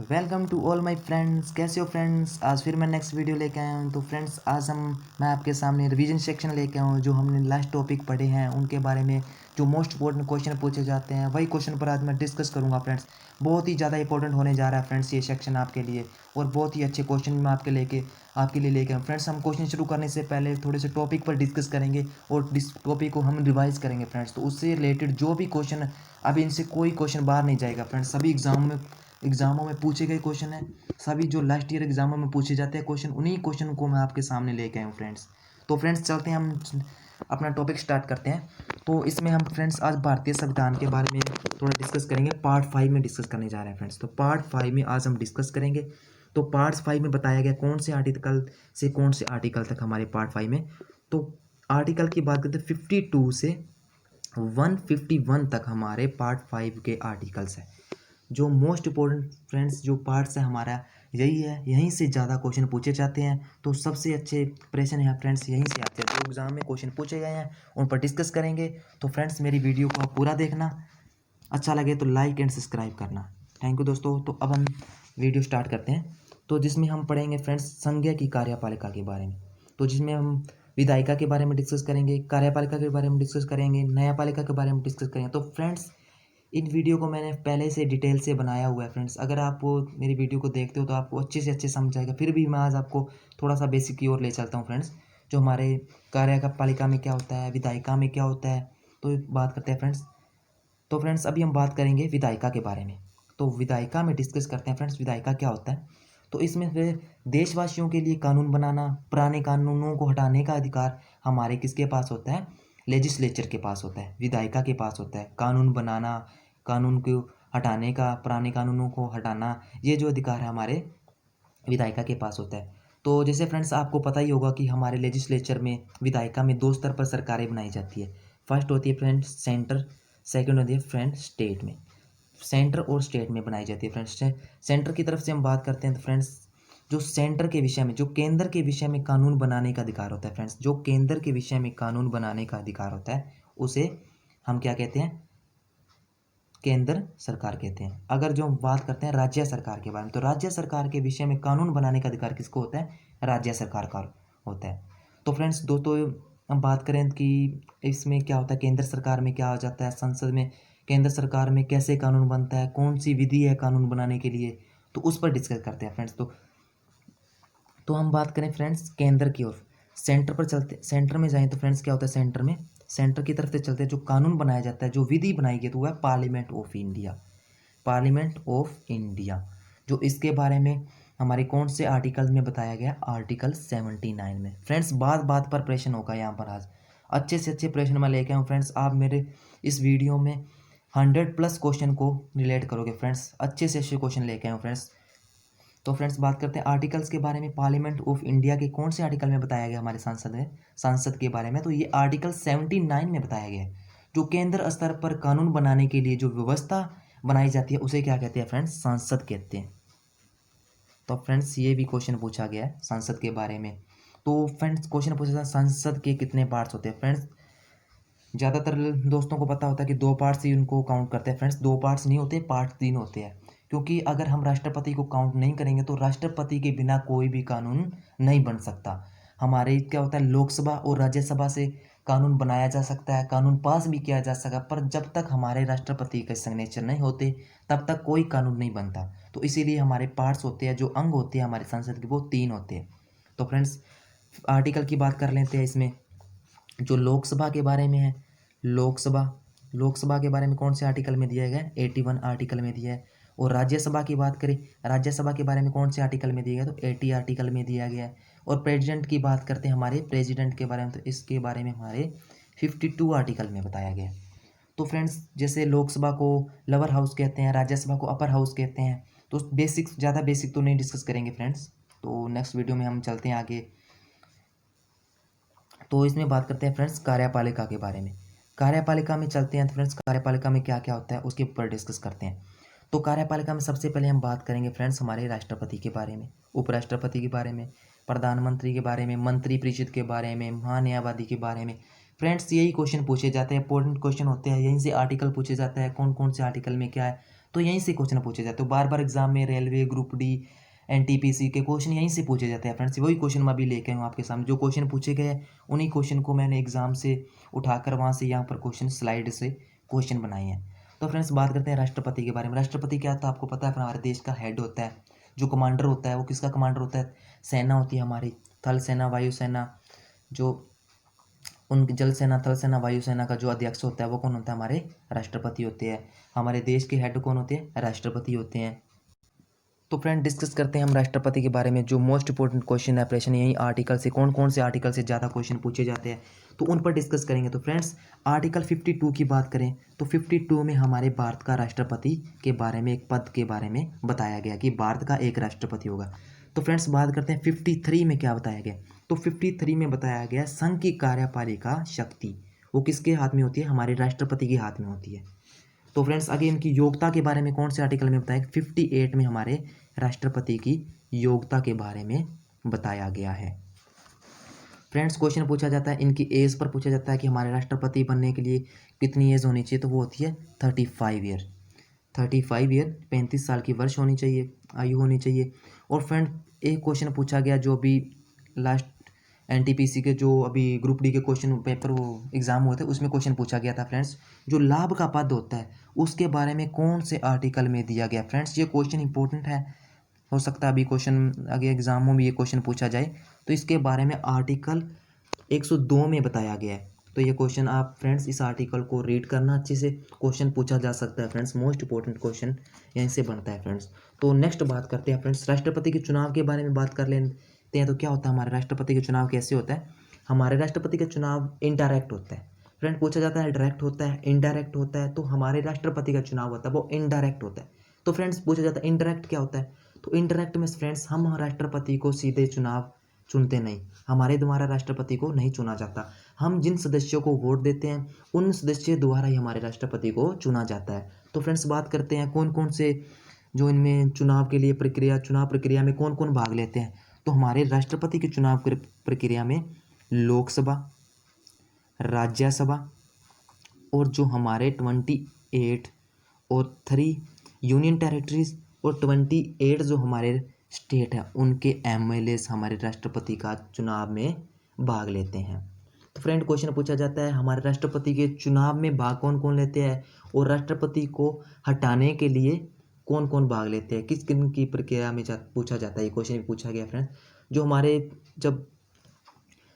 Welcome to all my friends. कैसे हो friends? आज फिर मैं नेक्स्ट वीडियो लेके आया हूँ। तो फ्रेंड्स आज मैं आपके सामने रिवीजन सेक्शन लेके आया हूँ। जो हमने लास्ट टॉपिक पढ़े हैं उनके बारे में जो मोस्ट इंपॉर्टेंट क्वेश्चन पूछे जाते हैं वही क्वेश्चन पर आज मैं डिस्कस करूँगा फ्रेंड्स। बहुत ही ज़्यादा इंपॉर्टेंट होने जा रहा है फ्रेंड्स ये सेक्शन आपके लिए, और बहुत ही अच्छे क्वेश्चन मैं आपके लिए लेके आऊँ फ्रेंड्स। हम क्वेश्चन शुरू करने से पहले थोड़े से टॉपिक पर डिस्कस करेंगे और इस टॉपिक को हम रिवाइज करेंगे फ्रेंड्स। तो उससे रिलेटेड जो भी क्वेश्चन, अभी इनसे कोई क्वेश्चन बाहर नहीं जाएगा फ्रेंड्स। सभी एग्जामों में पूछे गए क्वेश्चन है, सभी जो लास्ट ईयर एग्जामों में पूछे जाते हैं क्वेश्चन, उन्हीं क्वेश्चन को मैं आपके सामने लेके आया हूँ फ्रेंड्स। तो फ्रेंड्स चलते हैं, हम अपना टॉपिक स्टार्ट करते हैं। तो इसमें हम फ्रेंड्स आज भारतीय संविधान के बारे में थोड़ा डिस्कस करेंगे। पार्ट 5 में डिस्कस करने जा रहे हैं फ्रेंड्स। तो पार्ट 5 में आज हम डिस्कस करेंगे। तो पार्ट 5 में बताया गया कौन से आर्टिकल से कौन से आर्टिकल तक हमारे पार्ट 5 में। तो आर्टिकल की बात करते हैं 52 से 151 तक हमारे पार्ट 5 के आर्टिकल्स हैं। जो मोस्ट इम्पोर्टेंट फ्रेंड्स जो पार्ट्स है हमारा यही है, यहीं से ज़्यादा क्वेश्चन पूछे जाते हैं। तो सबसे अच्छे प्रश्न है फ्रेंड्स यहीं से आते हैं। जो एग्ज़ाम में क्वेश्चन पूछे गए हैं उन पर डिस्कस करेंगे। तो फ्रेंड्स मेरी वीडियो को आप पूरा देखना, अच्छा लगे तो लाइक एंड सब्सक्राइब करना। थैंक यू दोस्तों। तो अब हम वीडियो स्टार्ट करते हैं। तो जिसमें हम पढ़ेंगे फ्रेंड्स संज्ञा की कार्यपालिका के बारे में। तो जिसमें हम विधायिका के बारे में डिस्कस करेंगे, कार्यपालिका के बारे में डिस्कस करेंगे, न्यायपालिका के बारे में डिस्कस करेंगे। तो फ्रेंड्स इन वीडियो को मैंने पहले से डिटेल से बनाया हुआ है फ्रेंड्स। अगर आप वो मेरी वीडियो को देखते हो तो आपको अच्छे से अच्छे समझ आएगा। फिर भी मैं आज आपको थोड़ा सा बेसिक की ओर ले चलता हूँ फ्रेंड्स। जो हमारे कार्यपालिका में क्या होता है, विधायिका में क्या होता है, तो बात करते हैं फ्रेंड्स। तो फ्रेंड्स अभी हम बात करेंगे विधायिका के बारे में। तो विधायिका में डिस्कस करते हैं फ्रेंड्स विधायिका क्या होता है। तो इसमें फिर देशवासियों के लिए कानून बनाना, पुराने कानूनों को हटाने का अधिकार हमारे किसके पास होता है? लेजिस्लेचर के पास होता है, विधायिका के पास होता है। कानून बनाना, कानून को हटाने का, पुराने कानूनों को हटाना, ये जो अधिकार है हमारे विधायिका के पास होता है। तो जैसे फ्रेंड्स आपको पता ही होगा कि हमारे लेजिस्लेचर में विधायिका में दो स्तर पर सरकारें बनाई जाती है। फर्स्ट होती है फ्रेंड्स सेंटर, सेकंड होती है फ्रेंड्स स्टेट में। सेंटर और स्टेट में बनाई जाती है फ्रेंड्स। सेंटर की तरफ से हम बात करते हैं तो फ्रेंड्स जो सेंटर के विषय में, जो केंद्र के विषय में कानून बनाने का अधिकार होता है फ्रेंड्स, जो केंद्र के विषय में कानून बनाने का अधिकार होता है उसे हम क्या कहते हैं? केंद्र सरकार कहते हैं। अगर जो हम बात करते हैं राज्य सरकार के बारे में, तो राज्य सरकार के विषय में कानून बनाने का अधिकार किसको होता है? राज्य सरकार का होता है। तो फ्रेंड्स दोस्तों हम बात करें कि इसमें क्या होता है, केंद्र सरकार में क्या हो जाता है, संसद में केंद्र सरकार में कैसे कानून बनता है, कौन सी विधि है कानून बनाने के लिए, तो उस पर डिस्कस करते हैं फ्रेंड्स। तो हम बात करें फ्रेंड्स केंद्र की ओर, सेंटर पर चलते, सेंटर में जाएं तो फ्रेंड्स क्या होता है सेंटर में, सेंटर की तरफ से चलते हैं। जो कानून बनाया जाता है, जो विधि बनाई गई, तो वह parliament of India, parliament of India. जो इसके बारे में हमारे कौन से आर्टिकल में बताया गया? आर्टिकल 79 में। फ्रेंड्स बात बात पर प्रश्न होगा यहाँ पर। आज अच्छे से अच्छे प्रश्न मैं लेके आऊँ फ्रेंड्स। आप मेरे इस वीडियो में 100+ क्वेश्चन को रिलेट करोगे फ्रेंड्स। अच्छे से अच्छे क्वेश्चन लेके आऊँ फ्रेंड्स। तो फ्रेंड्स बात करते हैं आर्टिकल्स के बारे में। पार्लियामेंट ऑफ इंडिया के कौन से आर्टिकल में बताया गया हमारे सांसद के बारे में? तो ये आर्टिकल 79 में बताया गया है। जो केंद्र स्तर पर कानून बनाने के लिए जो व्यवस्था बनाई जाती है उसे क्या कहते हैं फ्रेंड्स? सांसद कहते हैं। तो फ्रेंड्स ये भी क्वेश्चन पूछा गया है संसद के बारे में। तो फ्रेंड्स क्वेश्चन पूछा था संसद के कितने पार्ट्स होते हैं फ्रेंड्स। ज़्यादातर दोस्तों को पता होता है कि 2 पार्ट्स ही उनको काउंट करते हैं फ्रेंड्स। 2 पार्ट्स नहीं होते, पार्ट 3 होते हैं। क्योंकि अगर हम राष्ट्रपति को काउंट नहीं करेंगे तो राष्ट्रपति के बिना कोई भी कानून नहीं बन सकता। हमारे क्या होता है, लोकसभा और राज्यसभा से कानून बनाया जा सकता है, कानून पास भी किया जा सकता है, पर जब तक हमारे राष्ट्रपति के सिग्नेचर नहीं होते तब तक कोई कानून नहीं बनता। तो इसीलिए हमारे पार्ट्स होते हैं, जो अंग होते हैं हमारे संसद के, वो 3 होते हैं। तो फ्रेंड्स आर्टिकल की बात कर लेते हैं। इसमें जो लोकसभा के बारे में है, लोकसभा, लोकसभा के बारे में कौन से आर्टिकल में दिया गया है? 81 आर्टिकल में दिया है। और राज्यसभा की बात करें, राज्यसभा के बारे में कौन से आर्टिकल में दिया गया? तो 80 आर्टिकल में दिया गया है। और प्रेसिडेंट की बात करते हैं, हमारे प्रेसिडेंट के बारे में, तो इसके बारे में हमारे 52 आर्टिकल में बताया गया है। तो फ्रेंड्स जैसे लोकसभा को लोअर हाउस कहते हैं, राज्यसभा को अपर हाउस कहते हैं। तो बेसिक्स, ज़्यादा बेसिक तो नहीं डिस्कस करेंगे फ्रेंड्स। तो नेक्स्ट वीडियो में हम चलते हैं आगे। तो इसमें बात करते हैं फ्रेंड्स कार्यपालिका के बारे में। कार्यपालिका में चलते हैं तो फ्रेंड्स कार्यपालिका में क्या क्या होता है उसके ऊपर डिस्कस करते हैं। तो कार्यपालिका में सबसे पहले हम बात करेंगे फ्रेंड्स हमारे राष्ट्रपति के बारे में, उपराष्ट्रपति के बारे में, प्रधानमंत्री के बारे में, मंत्रिपरिषद के बारे में, महान्यायवादी के बारे में। फ्रेंड्स यही क्वेश्चन पूछे जाते हैं, इंपॉर्टेंट क्वेश्चन होते हैं, यहीं से आर्टिकल पूछे जाता है, कौन कौन से आर्टिकल में क्या है। तो यहीं से क्वेश्चन पूछे जाते हैं। तो बार बार एग्जाम में रेलवे, ग्रुप डी, एनटीपीसी के क्वेश्चन यहीं से पूछे जाते हैं फ्रेंड्स। वही क्वेश्चन मैं अभी लेके हूँ आपके सामने। जो क्वेश्चन पूछे गए उन्हीं क्वेश्चन को मैंने एग्जाम से उठाकर वहाँ से यहाँ पर क्वेश्चन स्लाइड से क्वेश्चन बनाए हैं। तो फ्रेंड्स बात करते हैं राष्ट्रपति के बारे में। राष्ट्रपति क्या होता है आपको पता है, हमारे देश का हेड होता है। जो कमांडर होता है वो किसका कमांडर होता है, सेना होती है हमारी, थल सेना, वायुसेना, जो उनकी जल सेना, थल सेना, वायुसेना का जो अध्यक्ष होता है वो कौन होता है, हमारे राष्ट्रपति होते हैं। हमारे देश के हेड कौन होते हैं, राष्ट्रपति होते हैं। तो फ्रेंड डिस्कस करते हैं हम राष्ट्रपति के बारे में। जो मोस्ट इंपॉर्टेंट क्वेश्चन है प्रश्न यही आर्टिकल से, कौन कौन से आर्टिकल से ज़्यादा क्वेश्चन पूछे जाते हैं तो उन पर डिस्कस करेंगे। तो फ्रेंड्स आर्टिकल 52 की बात करें तो 52 में हमारे भारत का राष्ट्रपति के बारे में, एक पद के बारे में बताया गया कि भारत का एक राष्ट्रपति होगा। तो फ्रेंड्स बात करते हैं 53 में क्या बताया गया। तो 53 में बताया गया संघ की कार्यपालिका शक्ति वो किसके हाथ में होती है, हमारे राष्ट्रपति के हाथ में होती है। तो फ्रेंड्स आगे इनकी योग्यता के बारे में कौन से आर्टिकल में बताया, 58 में हमारे राष्ट्रपति की योग्यता के बारे में बताया गया है। फ्रेंड्स क्वेश्चन पूछा जाता है इनकी एज पर पूछा जाता है कि हमारे राष्ट्रपति बनने के लिए कितनी एज होनी चाहिए, तो वो होती है 35 ईयर। 35 ईयर 35 साल की वर्ष होनी चाहिए, आयु होनी चाहिए। और फ्रेंड एक क्वेश्चन पूछा गया जो अभी लास्ट एनटीपीसी के जो अभी ग्रुप डी के क्वेश्चन पेपर वो एग्जाम हुए थे उसमें क्वेश्चन पूछा गया था फ्रेंड्स, जो लाभ का पद होता है उसके बारे में कौन से आर्टिकल में दिया गया। फ्रेंड्स ये क्वेश्चन इंपॉर्टेंट है, हो सकता है अभी क्वेश्चन आगे एग्जामों में ये क्वेश्चन पूछा जाए। तो इसके बारे में आर्टिकल 102 में बताया गया है। तो ये क्वेश्चन आप फ्रेंड्स इस आर्टिकल को रीड करना अच्छे से, क्वेश्चन पूछा जा सकता है फ्रेंड्स, मोस्ट इंपॉर्टेंट क्वेश्चन यहीं से बनता है फ्रेंड्स। तो नेक्स्ट बात करते हैं फ्रेंड्स राष्ट्रपति के चुनाव के बारे में बात कर लेते हैं। तो क्या होता है हमारे राष्ट्रपति के चुनाव कैसे होता है, हमारे राष्ट्रपति का चुनाव इनडायरेक्ट होता है। फ्रेंड पूछा जाता है डायरेक्ट होता है, इनडायरेक्ट होता है, तो हमारे राष्ट्रपति का चुनाव होता है वो इनडायरेक्ट होता है। तो फ्रेंड्स पूछा जाता है इनडायरेक्ट क्या होता है, तो इनडायरेक्ट में फ्रेंड्स हम राष्ट्रपति को सीधे चुनाव चुनते नहीं, हमारे द्वारा राष्ट्रपति को नहीं चुना जाता। हम जिन सदस्यों को वोट देते हैं उन सदस्यों द्वारा ही हमारे राष्ट्रपति को चुना जाता है। तो फ्रेंड्स बात करते हैं कौन कौन से जो इनमें चुनाव के लिए प्रक्रिया, चुनाव प्रक्रिया में कौन कौन भाग लेते हैं। तो हमारे राष्ट्रपति के चुनाव प्रक्रिया में लोकसभा, राज्यसभा और जो हमारे 28 और 3 यूनियन टेरिटरीज और 28 जो हमारे स्टेट है उनके एमएलएस हमारे राष्ट्रपति का चुनाव में भाग लेते हैं। तो फ्रेंड क्वेश्चन पूछा जाता है हमारे राष्ट्रपति के चुनाव में भाग कौन कौन लेते हैं और राष्ट्रपति को हटाने के लिए कौन कौन भाग लेते हैं, किस किन की प्रक्रिया में पूछा जाता है। ये क्वेश्चन भी पूछा गया फ्रेंड। जो हमारे जब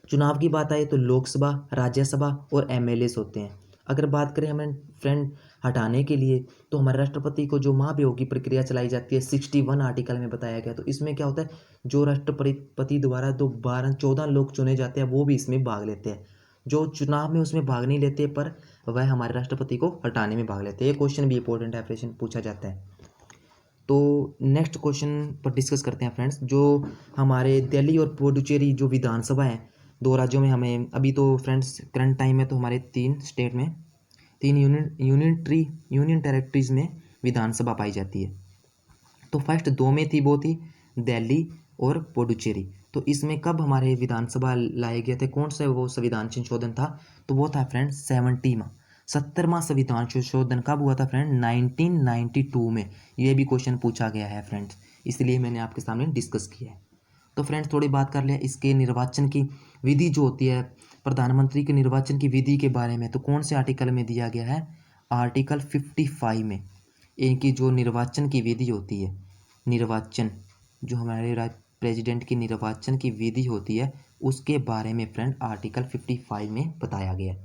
चुनाव की बात आए तो लोकसभा, राज्यसभा और एमएलएस होते हैं। अगर बात करें हमें फ्रेंड हटाने के लिए तो हमारे राष्ट्रपति को जो महाभियोग की प्रक्रिया चलाई जाती है 61 आर्टिकल में बताया गया। तो इसमें क्या होता है, जो राष्ट्रपति द्वारा तो 14 लोग चुने जाते हैं वो भी इसमें भाग लेते हैं। जो चुनाव में उसमें भाग नहीं लेते पर वह हमारे राष्ट्रपति को हटाने में भाग लेते हैं। ये क्वेश्चन भी इंपॉर्टेंट है, प्रश्न पूछा जाता है। तो नेक्स्ट क्वेश्चन पर डिस्कस करते हैं फ्रेंड्स। जो हमारे दिल्ली और पुडुचेरी जो विधानसभा है, दो राज्यों में हमें अभी तो फ्रेंड्स करंट टाइम में तो हमारे 3 स्टेट में 3 यूनियन टेरिटरीज में विधानसभा पाई जाती है। तो फर्स्ट 2 में थी, वो थी दिल्ली और पुडुचेरी। तो इसमें कब हमारे विधानसभा लाए गए थे, कौन सा वो संविधान संशोधन था, तो वो था फ्रेंड्स 70वां संविधान संशोधन कब हुआ था फ्रेंड, 1992 में। ये भी क्वेश्चन पूछा गया है फ्रेंड्स, इसलिए मैंने आपके सामने डिस्कस किया है। तो फ्रेंड्स थोड़ी बात कर लें इसके निर्वाचन की विधि जो होती है, प्रधानमंत्री के निर्वाचन की विधि के बारे में। तो कौन से आर्टिकल में दिया गया है, आर्टिकल 55 में। इनकी जो निर्वाचन की विधि होती है, निर्वाचन जो हमारे प्रेसिडेंट की निर्वाचन की विधि होती है उसके बारे में फ्रेंड आर्टिकल 55 में बताया गया है।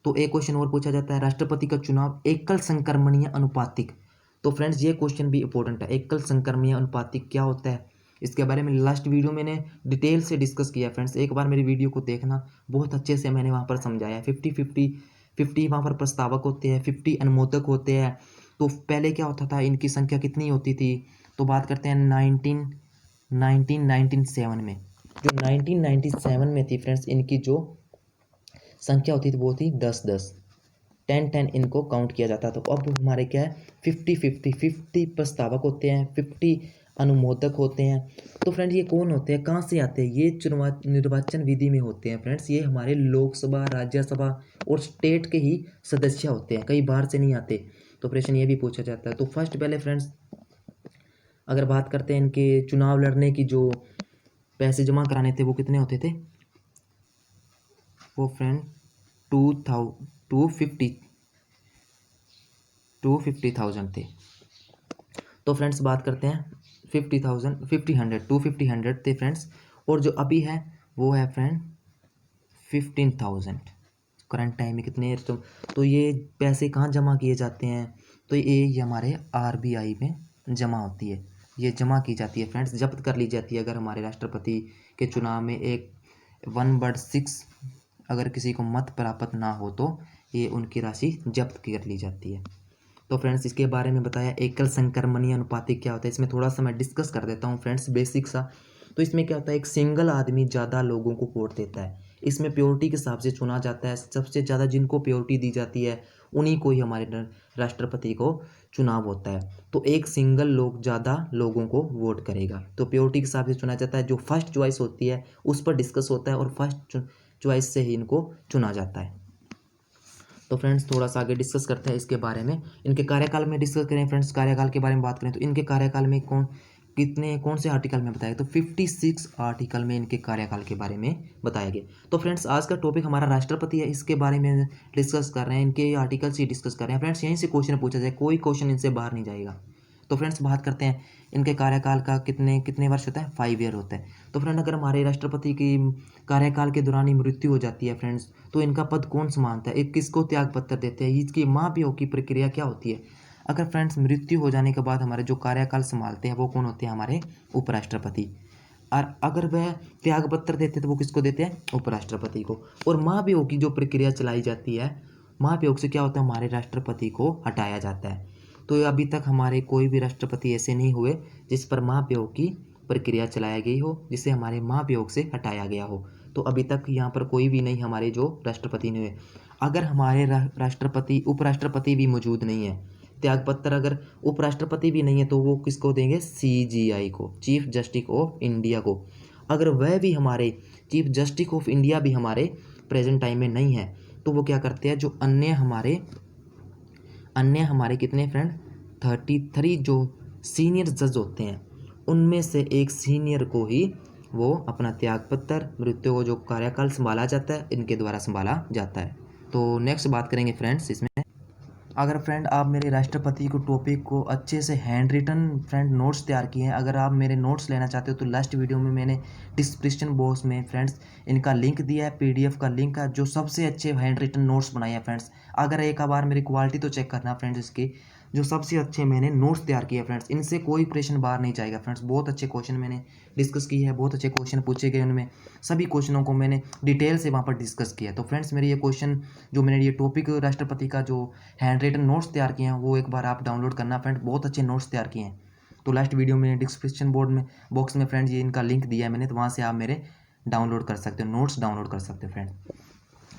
तो एक क्वेश्चन और पूछा जाता है राष्ट्रपति का चुनाव एकल संक्रमणीय अनुपातिक। तो फ्रेंड्स ये क्वेश्चन भी इंपॉर्टेंट है, एकल संक्रमणीय अनुपातिक क्या होता है, इसके बारे में लास्ट वीडियो मैंने डिटेल से डिस्कस किया फ्रेंड्स। एक बार मेरी वीडियो को देखना, बहुत अच्छे से मैंने वहाँ पर समझाया। 50 वहाँ पर प्रस्तावक होते हैं, 50 अनुमोदक होते हैं। तो पहले क्या होता था, इनकी संख्या कितनी होती थी, तो बात करते हैं 1997 में। जो 1997 में थी फ्रेंड्स, इनकी जो संख्या होती थी वो थी 10 इनको काउंट किया जाता। तो अब हमारे क्या है 50 प्रस्तावक होते हैं, 50 अनुमोदक होते हैं। तो फ्रेंड्स ये कौन होते हैं, कहाँ से आते हैं, ये निर्वाचन विधि में होते हैं फ्रेंड्स। ये हमारे लोकसभा, राज्यसभा और स्टेट के ही सदस्य होते हैं, कई बाहर से नहीं आते। तो प्रश्न ये भी पूछा जाता है। तो फर्स्ट पहले फ्रेंड्स अगर बात करते हैं इनके चुनाव लड़ने की, जो पैसे जमा कराने थे वो कितने होते थे, वो फ्रेंड 250,000 थे। तो फ्रेंड्स बात करते हैं 250 थे फ्रेंड्स, और जो अभी है वो है फ्रेंड 15,000 करंट टाइम में कितने। तो ये पैसे कहाँ जमा किए जाते हैं, तो ये हमारे RBI में जमा होती है, ये जमा की जाती है फ्रेंड्स, जब्त कर ली जाती है। अगर हमारे राष्ट्रपति के चुनाव में एक 1/6 अगर किसी को मत प्राप्त ना हो तो ये उनकी राशि जब्त कर ली जाती है। तो फ्रेंड्स इसके बारे में बताया एकल संक्रमणीय अनुपातिक क्या होता है, इसमें थोड़ा सा मैं डिस्कस कर देता हूँ फ्रेंड्स बेसिक सा। तो इसमें क्या होता है, एक सिंगल आदमी ज़्यादा लोगों को वोट देता है, इसमें प्योरिटी के हिसाब से चुना जाता है, सबसे ज़्यादा जिनको प्योरिटी दी जाती है उन्हीं को ही हमारे राष्ट्रपति को चुनाव होता है। तो एक सिंगल लोग ज़्यादा लोगों को वोट करेगा, तो प्योरिटी के हिसाब से चुना जाता है। जो फर्स्ट चॉइस होती है उस पर डिस्कस होता है और फर्स्ट चॉइस से ही इनको चुना जाता है। तो फ्रेंड्स थोड़ा सा आगे डिस्कस करते हैं इसके बारे में। इनके कार्यकाल में डिस्कस करें फ्रेंड्स, कार्यकाल के बारे में बात करें तो इनके कार्यकाल में कौन से आर्टिकल में बताया, तो 56 आर्टिकल में इनके कार्यकाल के बारे में बताया गया। तो फ्रेंड्स आज का टॉपिक हमारा राष्ट्रपति है, इसके बारे में डिस्कस कर रहे हैं, इनके आर्टिकल से डिस्कस कर रहे हैं फ्रेंड्स। यहीं से क्वेश्चन पूछा जाए, कोई क्वेश्चन इनसे बाहर नहीं जाएगा। तो फ्रेंड्स बात करते हैं इनके कार्यकाल का कितने वर्ष होता है, 5 ईयर होता है। तो फ्रेंड अगर हमारे राष्ट्रपति की कार्यकाल के दौरान ही मृत्यु हो जाती है फ्रेंड्स, तो इनका पद कौन संभालता है, एक किसको त्याग पत्र देते हैं, इसकी महाभियोग की प्रक्रिया क्या होती है। अगर फ्रेंड्स मृत्यु हो जाने के बाद हमारे जो कार्यकाल संभालते हैं वो कौन होते हैं, हमारे उपराष्ट्रपति। और अगर वह त्याग पत्र देते हैं तो वो किसको देते हैं, उपराष्ट्रपति को। और महाभियोग की जो प्रक्रिया चलाई जाती है, महाभियोग से क्या होता है, हमारे राष्ट्रपति को हटाया जाता है। तो अभी तक हमारे कोई भी राष्ट्रपति ऐसे नहीं हुए जिस पर महाभियोग की प्रक्रिया चलाई गई हो, जिसे हमारे महाभियोग से हटाया गया हो। तो अभी तक यहाँ पर कोई भी नहीं हमारे जो राष्ट्रपति ने हुए। अगर हमारे राष्ट्रपति उपराष्ट्रपति भी मौजूद नहीं है, त्यागपत्र अगर उपराष्ट्रपति भी नहीं है, तो वो किसको देंगे, CJI को, चीफ जस्टिस ऑफ इंडिया को। अगर वह भी हमारे चीफ जस्टिस ऑफ इंडिया भी हमारे प्रेजेंट टाइम में नहीं है, तो वो क्या करते हैं, जो अन्य हमारे कितने फ्रेंड 33 जो सीनियर जज होते हैं, उनमें से एक सीनियर को ही वो अपना त्यागपत्र, मृत्यु को जो कार्यकाल संभाला जाता है, इनके द्वारा संभाला जाता है। तो नेक्स्ट बात करेंगे फ्रेंड्स इसमें। अगर फ्रेंड आप मेरे राष्ट्रपति को टॉपिक को अच्छे से हैंड रिटन फ्रेंड नोट्स तैयार किए हैं, अगर आप मेरे नोट्स लेना चाहते हो तो लास्ट वीडियो में मैंने डिस्क्रिप्शन बॉक्स में फ्रेंड्स इनका लिंक दिया है, PDF का लिंक है, जो सबसे अच्छे हैंड रिटन नोट्स बनाए हैं फ्रेंड्स। अगर एक बार मेरी क्वालिटी तो चेक करना फ्रेंड्स, इसकी जो सबसे अच्छे मैंने नोट्स तैयार किए फ्रेंड्स, इनसे कोई क्वेश्चन बाहर नहीं जाएगा फ्रेंड्स। बहुत अच्छे क्वेश्चन मैंने डिस्कस किए हैं, बहुत अच्छे क्वेश्चन पूछे गए, उनमें सभी क्वेश्चनों को मैंने डिटेल से वहाँ पर डिस्कस किया। तो फ्रेंड्स मेरे ये क्वेश्चन जो मैंने ये टॉपिक राष्ट्रपति का जो हैंड रिटन नोट्स तैयार किए हैं वो एक बार आप डाउनलोड करना फ्रेंड, बहुत अच्छे नोट्स तैयार किए हैं। तो लास्ट वीडियो में डिस्क्रिप्शन बॉक्स में फ्रेंड्स ये इनका लिंक दिया है मैंने, तो वहाँ से आप मेरे डाउनलोड कर सकते हो, नोट्स डाउनलोड कर सकते हो फ्रेंड।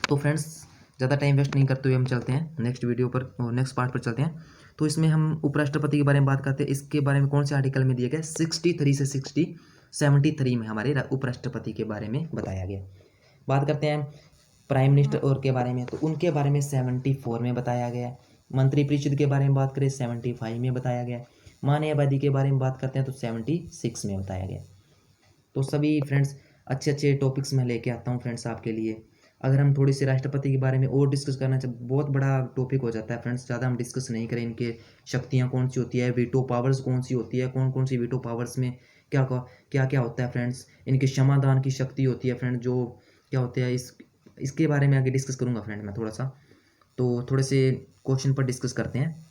तो फ्रेंड्स ज़्यादा टाइम वेस्ट नहीं करते हुए हम चलते हैं नेक्स्ट वीडियो पर, नेक्स्ट पार्ट पर चलते हैं। तो इसमें हम उपराष्ट्रपति के बारे में बात करते हैं, इसके बारे में कौन से आर्टिकल में दिया गया, 63 से 73 में हमारे उपराष्ट्रपति के बारे में बताया गया। बात करते हैं प्राइम मिनिस्टर और के बारे में, तो उनके बारे में 74 में बताया गया। मंत्रिपरिषद के बारे में बात करें 75 में बताया गया। माननीय आबादी के बारे में बात करते हैं तो 76 में बताया गया। तो सभी फ्रेंड्स अच्छे अच्छे टॉपिक्स मैं लेके आता हूँ फ्रेंड्स आपके लिए। अगर हम थोड़ी सी राष्ट्रपति के बारे में और डिस्कस करना चाहे, बहुत बड़ा टॉपिक हो जाता है फ्रेंड्स, ज़्यादा हम डिस्कस नहीं करें। इनके शक्तियाँ कौन सी होती है, वीटो पावर्स कौन सी होती है, कौन कौन सी वीटो पावर्स में क्या क्या होता है फ्रेंड्स, इनके क्षमादान की शक्ति होती है फ्रेंड, जो क्या होते हैं इसके बारे में आगे डिस्कस करूँगा फ्रेंड मैं थोड़ा सा। तो थोड़े से क्वेश्चन पर डिस्कस करते हैं।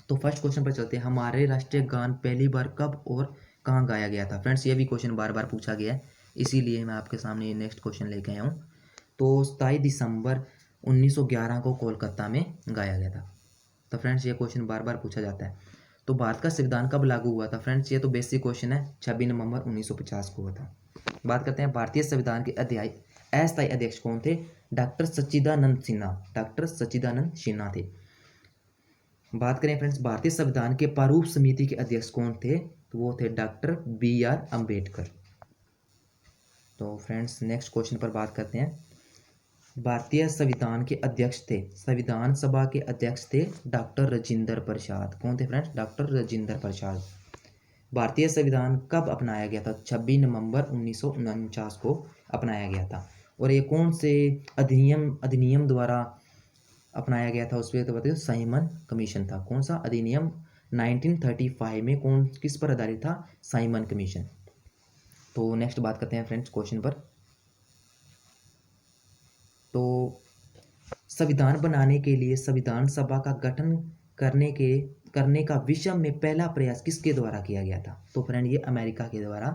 तो फर्स्ट क्वेश्चन पर चलते हैं, हमारे राष्ट्रीय गान पहली बार कब और कहाँ गाया गया था फ्रेंड्स। ये भी क्वेश्चन बार बार पूछा गया है, इसीलिए मैं आपके सामने ये नेक्स्ट क्वेश्चन लेके आया हूँ। तो 27 दिसंबर 1911 को कोलकाता में गाया गया था। तो फ्रेंड्स ये क्वेश्चन बार बार पूछा जाता है। तो भारत का संविधान कब लागू हुआ था फ्रेंड्स, ये तो बेसिक क्वेश्चन है, 26 नवंबर 1950 को हुआ था। बात करते हैं भारतीय संविधान के अस्थायी अध्यक्ष कौन थे, डॉक्टर सच्चिदानंद सिन्हा थे। बात करें फ्रेंड्स भारतीय संविधान के प्रारूप समिति के अध्यक्ष कौन थे, तो वो थे डॉक्टर BR अम्बेडकर। तो फ्रेंड्स नेक्स्ट क्वेश्चन पर बात करते हैं, भारतीय संविधान के अध्यक्ष थे, संविधान सभा के अध्यक्ष थे डॉक्टर राजेंद्र प्रसाद। कौन थे फ्रेंड्स? डॉक्टर राजेंद्र प्रसाद। भारतीय संविधान कब अपनाया गया था? 26 नवंबर 1949 को अपनाया गया था। और ये कौन से अधिनियम द्वारा अपनाया गया था? उस पर तो बताइए, साइमन कमीशन था। कौन सा अधिनियम? 1935 में किस पर आधारित था? Simon commission. तो नेक्स्ट बात करते हैं फ्रेंड्स क्वेश्चन पर। तो संविधान बनाने के लिए संविधान सभा का गठन करने का विश्व में पहला प्रयास किसके द्वारा किया गया था? तो फ्रेंड ये अमेरिका के द्वारा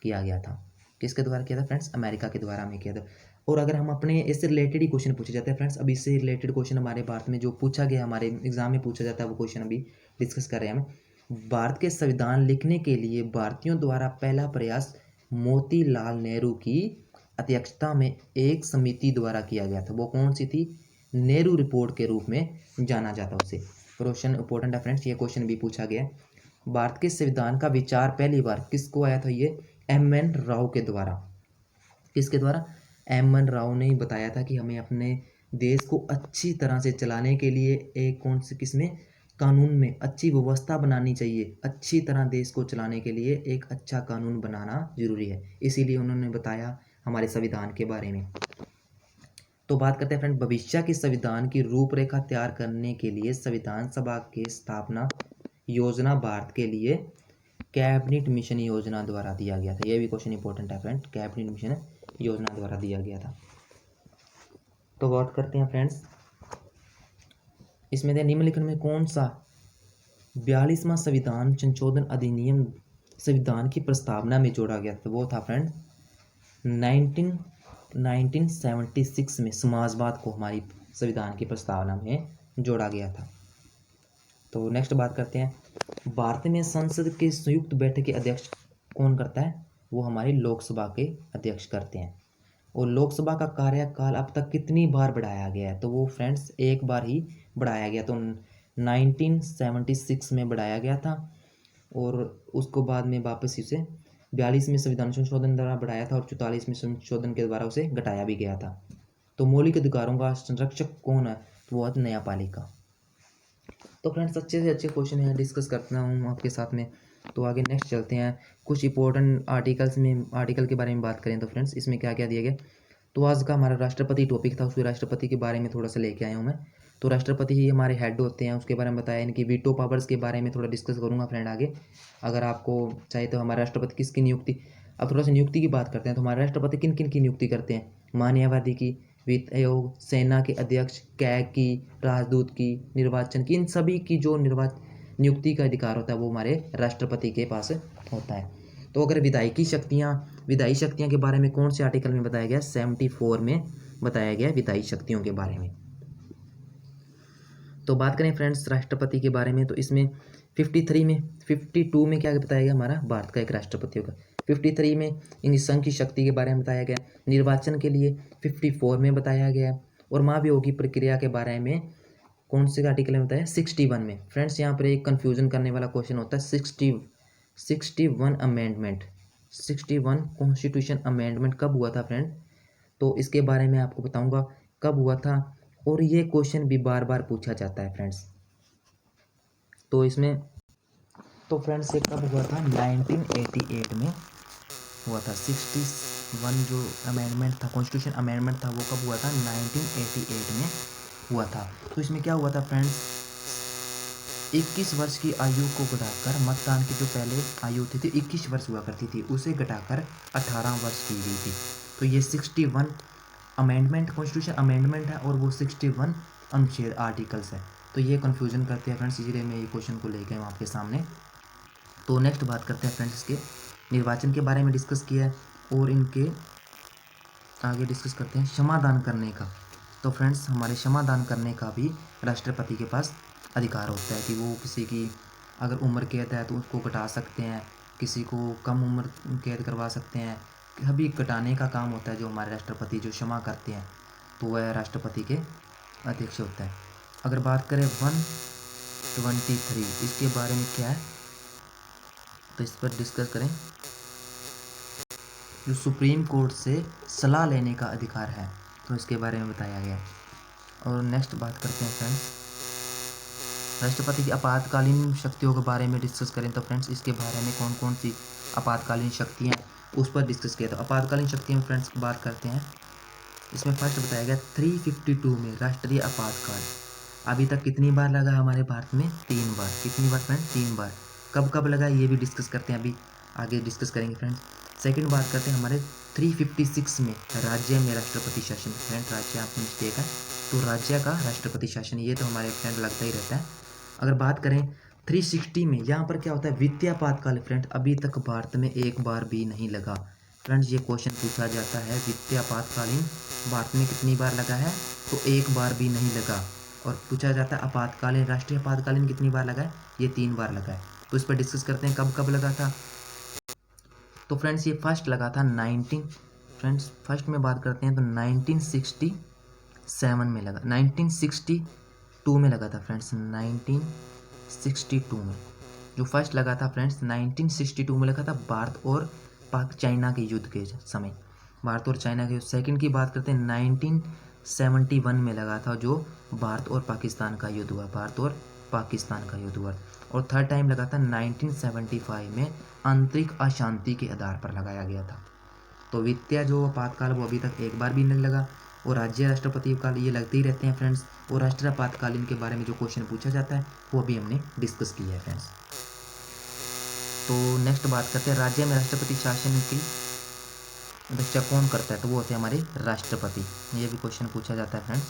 किया गया था। किसके द्वारा किया था फ्रेंड्स? अमेरिका के द्वारा में किया था। और अगर हम अपने इससे रिलेटेड ही क्वेश्चन पूछे जाते हैं फ्रेंड्स, अभी इससे रिलेटेड क्वेश्चन हमारे भारत में जो पूछा गया, हमारे एग्जाम में पूछा जाता है, वो क्वेश्चन अभी डिस्कस कर रहे हैं हम। भारत के संविधान लिखने के लिए भारतीयों द्वारा पहला प्रयास मोतीलाल नेहरू की अध्यक्षता में एक समिति द्वारा किया गया था। वो कौन सी थी? नेहरू रिपोर्ट के रूप में जाना जाता उसे। क्वेश्चन इंपॉर्टेंट है फ्रेंड्स, ये क्वेश्चन भी पूछा गया। भारत के संविधान का विचार पहली बार किसको आया था? ये एम.एन. राव के द्वारा। किसके द्वारा? एम.एन. राव ने बताया था कि हमें अपने देश को अच्छी तरह से चलाने के लिए एक कौन से किसमें कानून में अच्छी व्यवस्था बनानी चाहिए। अच्छी तरह देश को चलाने के लिए एक अच्छा कानून बनाना जरूरी है, इसीलिए उन्होंने बताया हमारे संविधान के बारे में। तो बात करते हैं फ्रेंड, भविष्य के संविधान की रूपरेखा तैयार करने के लिए संविधान सभा के स्थापना योजना भारत के लिए कैबिनेट मिशन योजना द्वारा दिया गया था। यह भी क्वेश्चन इंपॉर्टेंट है फ्रेंड, कैबिनेट मिशन योजना द्वारा दिया गया था। तो बात करते हैं फ्रेंड्स, इसमें निम्नलिखित में कौन सा 42वां संविधान संशोधन अधिनियम संविधान की प्रस्तावना में जोड़ा गया था? वो था फ्रेंड 1976 में समाजवाद को हमारी संविधान की प्रस्तावना में जोड़ा गया था। तो नेक्स्ट बात करते हैं, भारत में संसद के संयुक्त बैठक के अध्यक्ष कौन करता है? वो हमारी लोकसभा के अध्यक्ष करते हैं। और लोकसभा का कार्यकाल अब तक कितनी बार बढ़ाया गया है? तो वो फ्रेंड्स एक बार ही बढ़ाया गया। तो 1976 में बढ़ाया गया था और उसको बाद में वापस इसे 42वें संविधान संशोधन द्वारा बढ़ाया था और 44वें संशोधन के द्वारा उसे घटाया भी गया था। तो मौलिक अधिकारों का संरक्षक कौन है? तो वो है न्यायपालिका। तो फ्रेंड्स अच्छे से अच्छे क्वेश्चन है, डिस्कस करता हूँ आपके साथ में। तो आगे नेक्स्ट चलते हैं, कुछ इंपॉर्टेंट आर्टिकल के बारे में बात करें। तो फ्रेंड्स इसमें क्या क्या दिया गया? तो आज का हमारा राष्ट्रपति टॉपिक था, उसमें राष्ट्रपति के बारे में थोड़ा सा लेके आया हूँ मैं। तो राष्ट्रपति ही हमारे हेड होते हैं, उसके बारे में बताया। इनकी वीटो पावर्स के बारे में थोड़ा डिस्कस करूँगा फ्रेंड आगे। अगर आपको चाहिए तो हमारे राष्ट्रपति किसकी नियुक्ति, अब थोड़ा सा नियुक्ति की बात करते हैं। तो हमारे राष्ट्रपति किन किन की नियुक्ति करते हैं? मानववादी की, वित्त आयोग, सेना के अध्यक्ष, कैग की, राजदूत की, निर्वाचन की, इन सभी की जो नियुक्ति का अधिकार होता है वो हमारे राष्ट्रपति के पास होता है। तो अगर विधायी शक्तियाँ के बारे में कौन से आर्टिकल में बताया गया? 74 में बताया गया विधायी शक्तियों के बारे में। तो बात करें फ्रेंड्स राष्ट्रपति के बारे में, तो इसमें 52 में क्या बताया गया? हमारा भारत का एक राष्ट्रपति होगा। 53 में इनकी संघ की शक्ति के बारे में बताया गया। निर्वाचन के लिए 54 में बताया गया। और महाभियोग की प्रक्रिया के बारे में कौन से आर्टिकल में बताया? 61 में। फ्रेंड्स यहाँ पर एक कन्फ्यूजन करने वाला क्वेश्चन होता है, 61 अमेंडमेंट, 61 कॉन्स्टिट्यूशन अमेंडमेंट कब हुआ था फ्रेंड? तो इसके बारे में आपको बताऊंगा कब हुआ था, और ये क्वेश्चन भी बार बार पूछा जाता है फ्रेंड्स। तो इसमें तो फ्रेंड्स ये कब हुआ था? 1988 में हुआ था। 61 जो अमेंडमेंट था, कॉन्स्टिट्यूशन अमेंडमेंट था, वो कब हुआ था? 1988 में हुआ था। तो इसमें क्या हुआ था फ्रेंड्स, 21 वर्ष की आयु को घटाकर, मतदान की जो पहले आयु थी 21 वर्ष हुआ करती थी, उसे घटाकर 18 वर्ष की गई थी। तो ये 61 अमेंडमेंट कॉन्स्टिट्यूशन अमेंडमेंट है और वो 61 अनुच्छेद आर्टिकल्स है। तो ये कन्फ्यूजन करते हैं फ्रेंड्स, इसलिए मैं ये क्वेश्चन को लेके आऊँ आपके सामने। तो नेक्स्ट बात करते हैं फ्रेंड्स, इसके निर्वाचन के बारे में डिस्कस किया है और इनके आगे डिस्कस करते हैं क्षमादान करने का। तो फ्रेंड्स हमारे क्षमादान करने का भी राष्ट्रपति के पास अधिकार होता है कि वो किसी की अगर उम्र कैद है तो उसको घटा सकते हैं, किसी को कम उम्र कैद करवा सकते हैं, कभी घटाने का काम होता है जो हमारे राष्ट्रपति जो क्षमा करते हैं, तो वह राष्ट्रपति के अध्यक्ष होता है। अगर बात करें 123 इसके बारे में क्या है, तो इस पर डिस्कस करें। जो सुप्रीम कोर्ट से सलाह लेने का अधिकार है, तो इसके बारे में बताया गया। और नेक्स्ट बात करते हैं फ्रेंड्स, राष्ट्रपति की आपातकालीन शक्तियों के बारे में डिस्कस करें तो फ्रेंड्स इसके बारे में कौन कौन सी आपातकालीन शक्तियाँ उस पर डिस्कस किया। तो आपातकालीन शक्तियों में फ्रेंड्स बात करते हैं, इसमें फर्स्ट बताया गया 352 में राष्ट्रीय आपातकाल अभी तक कितनी बार लगा हमारे भारत में? 3 बार। कितनी बार फ्रेंड? 3 बार। कब कब लगा ये भी डिस्कस करते हैं, अभी आगे डिस्कस करेंगे फ्रेंड्स। सेकंड बात करते हैं हमारे 356 में राज्य में राष्ट्रपति शासन। फ्रेंड राज्य आपको मिस्टेक है, तो राज्य का राष्ट्रपति शासन ये तो हमारे फ्रेंड लगता ही रहता है। अगर बात करें 360 में, यहाँ पर क्या होता है? वित्तीय आपातकाल फ्रेंड अभी तक भारत में एक बार भी नहीं लगा। फ्रेंड्स ये क्वेश्चन पूछा जाता है, वित्तीय आपातकालीन भारत में कितनी बार लगा है? तो एक बार भी नहीं लगा। और पूछा जाता है आपातकालीन, राष्ट्रीय आपातकालीन कितनी बार लगा है? ये 3 बार लगा है। तो इस पर डिस्कस करते हैं कब कब लगा था। तो फ्रेंड्स ये फर्स्ट लगा था फ्रेंड्स फर्स्ट में बात करते हैं तो 1967 में लगा, 1962 में लगा था फ्रेंड्स, 1962 में जो फर्स्ट लगा था फ्रेंड्स 1962 में लगा था, भारत और चाइना के युद्ध के समय, भारत और चाइना के। सेकंड की बात करते हैं 1971 में लगा था, जो भारत और पाकिस्तान का युद्ध हुआ, भारत और पाकिस्तान का युद्ध हुआ। और थर्ड टाइम लगा था 1975 में आंतरिक अशांति के आधार पर लगाया गया था। तो वित्तीय जो आपातकाल वो अभी तक एक बार भी नहीं लगा, और राज्य राष्ट्रपति काल ये लगते ही रहते हैं फ्रेंड्स। और राष्ट्रीय आपातकालीन के बारे में जो क्वेश्चन पूछा जाता है वो अभी हमने डिस्कस किया है फ्रेंड्स। तो नेक्स्ट बात करते हैं राज्य में राष्ट्रपति शासन की अध्यक्षता कौन करता है? तो वो होते हैं हमारे राष्ट्रपति। ये भी क्वेश्चन पूछा जाता है फ्रेंड्स।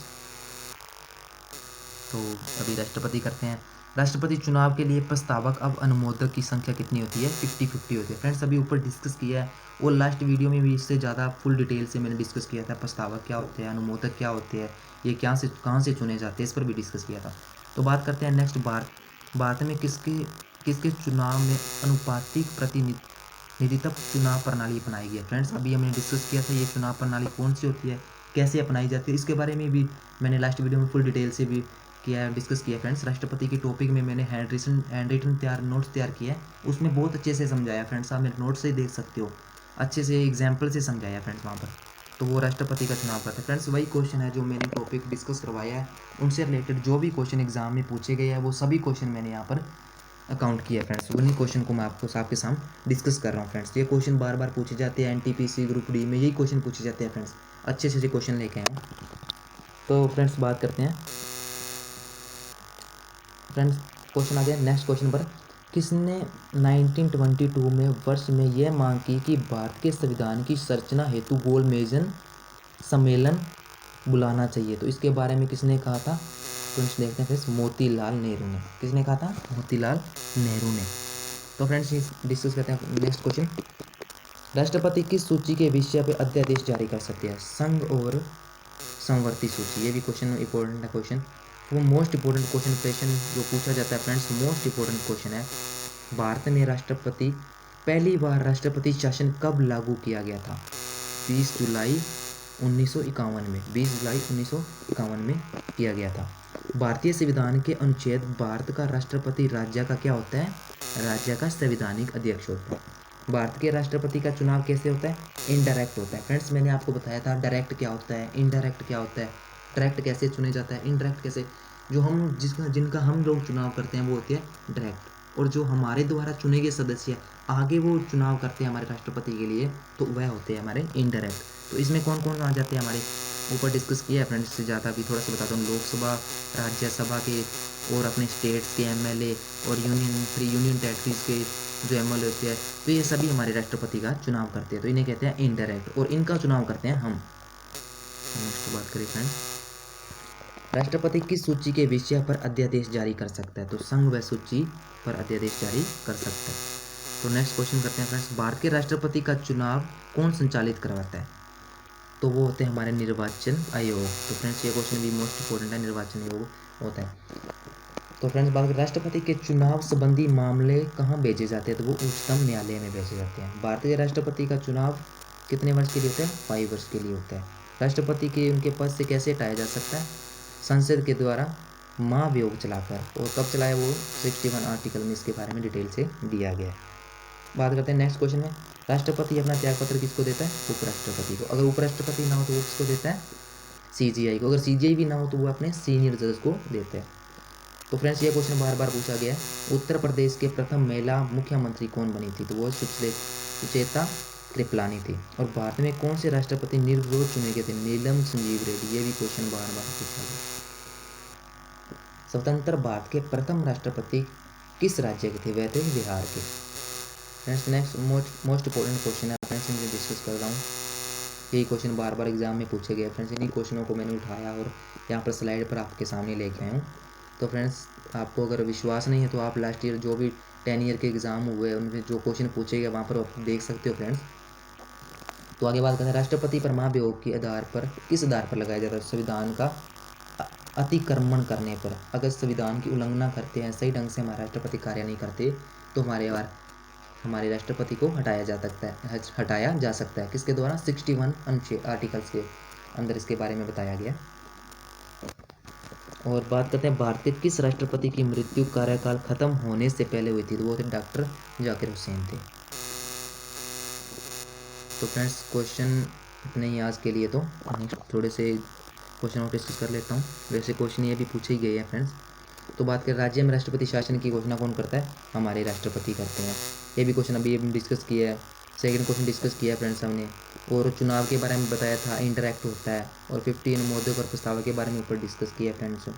तो अभी राष्ट्रपति करते हैं। राष्ट्रपति चुनाव के लिए प्रस्तावक अब अनुमोदक की संख्या कितनी होती है? 50-50 होती है फ्रेंड्स। अभी ऊपर डिस्कस किया है, और लास्ट वीडियो में भी इससे ज़्यादा फुल डिटेल से मैंने डिस्कस किया था, प्रस्तावक क्या होते हैं, अनुमोदक क्या होते हैं, ये क्या से कहाँ से चुने जाते हैं, इस पर भी डिस्कस किया था। तो बात करते हैं नेक्स्ट, भारत में किसके चुनाव में अनुपातिक प्रतिनिधित्व चुनाव प्रणाली अपनाई गई है? फ्रेंड्स अभी हमने डिस्कस किया था ये चुनाव प्रणाली कौन सी होती है, कैसे अपनाई जाती है, इसके बारे में भी मैंने लास्ट वीडियो में फुल डिटेल से भी डिस्कस किया फ्रेंड्स। राष्ट्रपति के टॉपिक में मैंने हैंड रिटन नोट्स तैयार किया है, उसमें बहुत अच्छे से समझाया फ्रेंड्स, आप मेरे नोट्स से देख सकते हो, अच्छे से एग्जाम्पल से समझाया फ्रेंड्स वहाँ पर। तो वो राष्ट्रपति का चुनाव करते हैं फ्रेंड्स। वही क्वेश्चन है जो मैंने टॉपिक डिस्कस करवाया है, उनसे रिलेटेड जो भी क्वेश्चन एग्जाम में पूछे गए हैं वो सभी क्वेश्चन मैंने यहाँ पर अकाउंट किया है फ्रेंड्स। उन्हीं क्वेश्चन को मैं आपके सामने डिस्कस कर रहा हूँ फ्रेंड्स। ये क्वेश्चन बार बार पूछे जाते हैं, NTPC ग्रुप डी में यही क्वेश्चन पूछे जाते हैं फ्रेंड्स, अच्छे से क्वेश्चन लेके आए। तो फ्रेंड्स बात करते हैं फ्रेंड्स, क्वेश्चन आ गया नेक्स्ट क्वेश्चन पर, किसने 1922 में वर्ष में यह मांग की कि भारत के संविधान की संरचना हेतु गोलमेज सम्मेलन बुलाना चाहिए? तो इसके बारे में किसने कहा था? फ्रेंड्स देखते हैं फ्रेंड्स, मोतीलाल नेहरू ने। किसने कहा था? मोतीलाल नेहरू ने। तो फ्रेंड्स डिस्कस करते हैं नेक्स्ट क्वेश्चन, राष्ट्रपति किस सूची के विषय पे अध्यादेश जारी कर सकते हैं? संघ और समवर्ती सूची। ये भी क्वेश्चन इंपॉर्टेंट है क्वेश्चन, वो मोस्ट इंपॉर्टेंट क्वेश्चन जो पूछा जाता है फ्रेंड्स, मोस्ट इंपॉर्टेंट क्वेश्चन है। भारत में पहली बार राष्ट्रपति शासन कब लागू किया गया था? 20 जुलाई 1951 में, 20 जुलाई 1951 में किया गया था। भारतीय संविधान के अनुच्छेद, भारत का राष्ट्रपति राज्य का क्या होता है? राज्य का संवैधानिक अध्यक्ष होता है। भारत के राष्ट्रपति का चुनाव कैसे होता है? इनडायरेक्ट होता है फ्रेंड्स। मैंने आपको बताया था डायरेक्ट क्या होता है, इनडायरेक्ट क्या होता है, डायरेक्ट कैसे चुने जाता है, इनडायरेक्ट कैसे, जो हम जिनका हम लोग चुनाव करते हैं वो होते हैं डायरेक्ट, और जो हमारे द्वारा चुने गए सदस्य आगे वो चुनाव करते हैं हमारे राष्ट्रपति के लिए, तो वह होते हैं हमारे इनडायरेक्ट। तो इसमें कौन कौन आ जाते हैं हमारे, ऊपर डिस्कस किया है फ्रेंड्स, इससे ज़्यादा भी थोड़ा सा बताता हूँ। लोकसभा, राज्यसभा के और अपने स्टेट्स के MLA और यूनियन टेरिटरीज के जो MLA होते हैं, तो ये सभी हमारे राष्ट्रपति का चुनाव करते हैं, तो इन्हें कहते हैं इनडायरेक्ट, और इनका चुनाव करते हैं हम। नेक्स्ट बात करें फ्रेंड्स, राष्ट्रपति किस सूची के विषय पर अध्यादेश जारी कर सकता है? तो संघ व सूची पर अध्यादेश जारी कर सकता है। तो नेक्स्ट क्वेश्चन करते हैं फ्रेंड्स, भारत के राष्ट्रपति का चुनाव कौन संचालित करवाता है? तो वो होते हैं हमारे निर्वाचन आयोग। तो फ्रेंड्स ये क्वेश्चन भी मोस्ट इंपॉर्टेंट है, निर्वाचन आयोग होता है। तो फ्रेंड्स बात करें राष्ट्रपति के चुनाव संबंधी मामले कहाँ भेजे जाते हैं? तो वो उच्चतम न्यायालय में भेजे जाते हैं। भारतीय राष्ट्रपति का चुनाव कितने वर्ष के लिए होता है? 5 वर्ष के लिए होता है। राष्ट्रपति के उनके पद से कैसे हटाया जा सकता है? संसद के द्वारा महाभियोग चलाकर, और कब चलाया वो? 61 आर्टिकल में इसके बारे में डिटेल से दिया गया है। बात करते हैं नेक्स्ट क्वेश्चन में, राष्ट्रपति अपना त्यागपत्र किसको देता है? उपराष्ट्रपति को। अगर उपराष्ट्रपति ना हो तो वो किसको देता है? CGI को, अगर CGI भी ना हो तो वो अपने सीनियर जज को देते हैं। तो फ्रेंड्स ये क्वेश्चन बार बार पूछा गया है। उत्तर प्रदेश के प्रथम महिला मुख्यमंत्री कौन बनी थी? तो वो सुचेता कृपलानी थी। और भारत में कौन से राष्ट्रपति निर्विरोध चुने गए थे? नीलम संजीव रेड्डी। ये भी क्वेश्चन बार बार पूछा गया। स्वतंत्र भारत के प्रथम राष्ट्रपति किस राज्य के थे? वह थे बिहार के। Friends next most important question है फ्रेंड्स, इनसे डिस्कस कर रहा हूँ। यही क्वेश्चन बार बार एग्जाम में पूछे गए फ्रेंड्स। इन्हीं क्वेश्चनों को मैंने उठाया और यहाँ पर स्लाइड पर आपके सामने लेके आया हूँ। तो फ्रेंड्स आपको अगर विश्वास नहीं है तो आप लास्ट ईयर जो भी 10 ईयर के एग्जाम हुए उनमें जो क्वेश्चन पूछे गए वहाँ पर आप देख सकते हो फ्रेंड्स। तो आगे बात करते हैं, राष्ट्रपति पर महाभियोग के आधार पर किस आधार पर लगाया जाता है? संविधान का अतिक्रमण करने पर। अगर संविधान की उल्लंघना करते हैं, सही ढंग से हमारे राष्ट्रपति कार्य नहीं करते तो हमारे राष्ट्रपति को हटाया जा सकता है। किसके द्वारा? 61 अनुच्छेद आर्टिकल्स के अंदर इसके बारे में बताया गया। और बात करते हैं, भारत के किस राष्ट्रपति की मृत्यु कार्यकाल खत्म होने से पहले हुई थी? तो वो थे डॉक्टर जाकिर हुसैन थे। तो फ्रेंड्स क्वेश्चन इतने ही आज के लिए। तो नेक्स्ट थोड़े से क्वेश्चन और डिस्कस कर लेता हूँ। वैसे क्वेश्चन ये भी पूछे ही गए हैं फ्रेंड्स। तो बात करें, राज्य में राष्ट्रपति शासन की घोषणा कौन करता है? हमारे राष्ट्रपति करते हैं। ये भी क्वेश्चन अभी डिस्कस किया है। सेकंड क्वेश्चन डिस्कस किया है फ्रेंड्स हमने। और चुनाव के बारे में बताया था, इंटरैक्ट होता है। और 15 मुद्दों पर प्रस्ताव के बारे में ऊपर डिस्कस किया है फ्रेंड्स।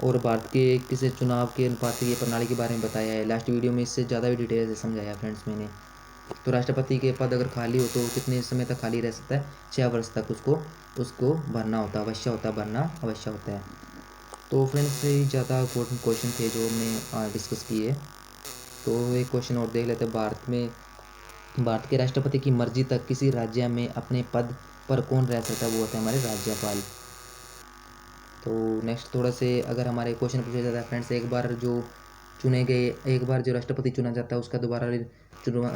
और भारत के किसी चुनाव के अनुपातीय प्रणाली के बारे में बताया है लास्ट वीडियो में। इससे ज़्यादा भी डिटेल से समझाया फ्रेंड्स मैंने। तो राष्ट्रपति के पद अगर खाली हो तो कितने समय तक खाली रह सकता है? 6 वर्ष तक उसको भरना होता है, भरना अवश्य होता है। तो फ्रेंड्स से ही ज़्यादा इंपॉर्टेंट क्वेश्चन थे जो हमने डिस्कस किए। तो एक क्वेश्चन और देख लेते हैं। भारत के राष्ट्रपति की मर्जी तक किसी राज्य में अपने पद पर कौन रह सकता है? वो होते हैं हमारे राज्यपाल। तो नेक्स्ट थोड़ा से अगर हमारे क्वेश्चन पूछा जाता है फ्रेंड्स, एक बार जो राष्ट्रपति चुना जाता है उसका दोबारा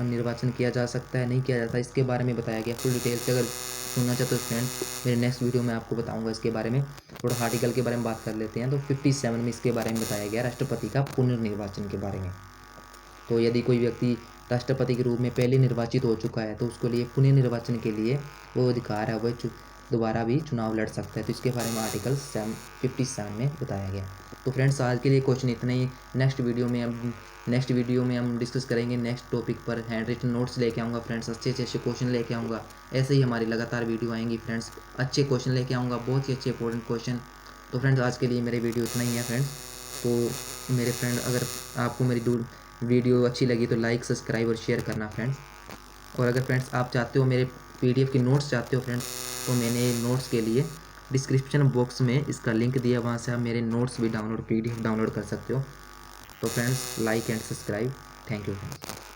निर्वाचन किया जा सकता है, नहीं किया जाता, इसके बारे में बताया गया। फुल डिटेल से अगर सुनना चाहते हो फ्रेंड्स मेरे नेक्स्ट वीडियो में आपको बताऊंगा इसके बारे में। थोड़ा आर्टिकल के बारे में बात कर लेते हैं। तो 57 में इसके बारे में बताया गया राष्ट्रपति का पुनर्निर्वाचन के बारे में। तो यदि कोई व्यक्ति राष्ट्रपति के रूप में पहले निर्वाचित हो चुका है तो उसके लिए पुनर्निर्वाचन के लिए वो अधिकार है, वह दोबारा भी चुनाव लड़ सकता है। तो इसके बारे में आर्टिकल 57 में बताया गया। तो फ्रेंड्स आज के लिए क्वेश्चन इतना ही। नेक्स्ट वीडियो में हम डिस्कस करेंगे नेक्स्ट टॉपिक पर। हैंड रिटन नोट्स लेके आऊँगा फ्रेंड्स, अच्छे क्वेश्चन लेके आऊँगा। ऐसे ही हमारी लगातार वीडियो आएंगी फ्रेंड्स, अच्छे क्वेश्चन लेके आऊँगा, बहुत ही अच्छे इंपॉर्टेंट क्वेश्चन। तो फ्रेंड्स आज के लिए मेरे वीडियो इतना ही है फ्रेंड्स। तो मेरे फ्रेंड अगर आपको मेरी वीडियो अच्छी लगी तो लाइक, सब्सक्राइब और शेयर करना फ्रेंड्स। और अगर फ्रेंड्स आप चाहते हो मेरे PDF के नोट्स चाहते हो फ्रेंड्स, तो मैंने नोट्स के लिए डिस्क्रिप्शन बॉक्स में इसका लिंक दिया, वहाँ से आप मेरे नोट्स भी PDF डाउनलोड कर सकते हो। तो friends like and subscribe. Thank you friends.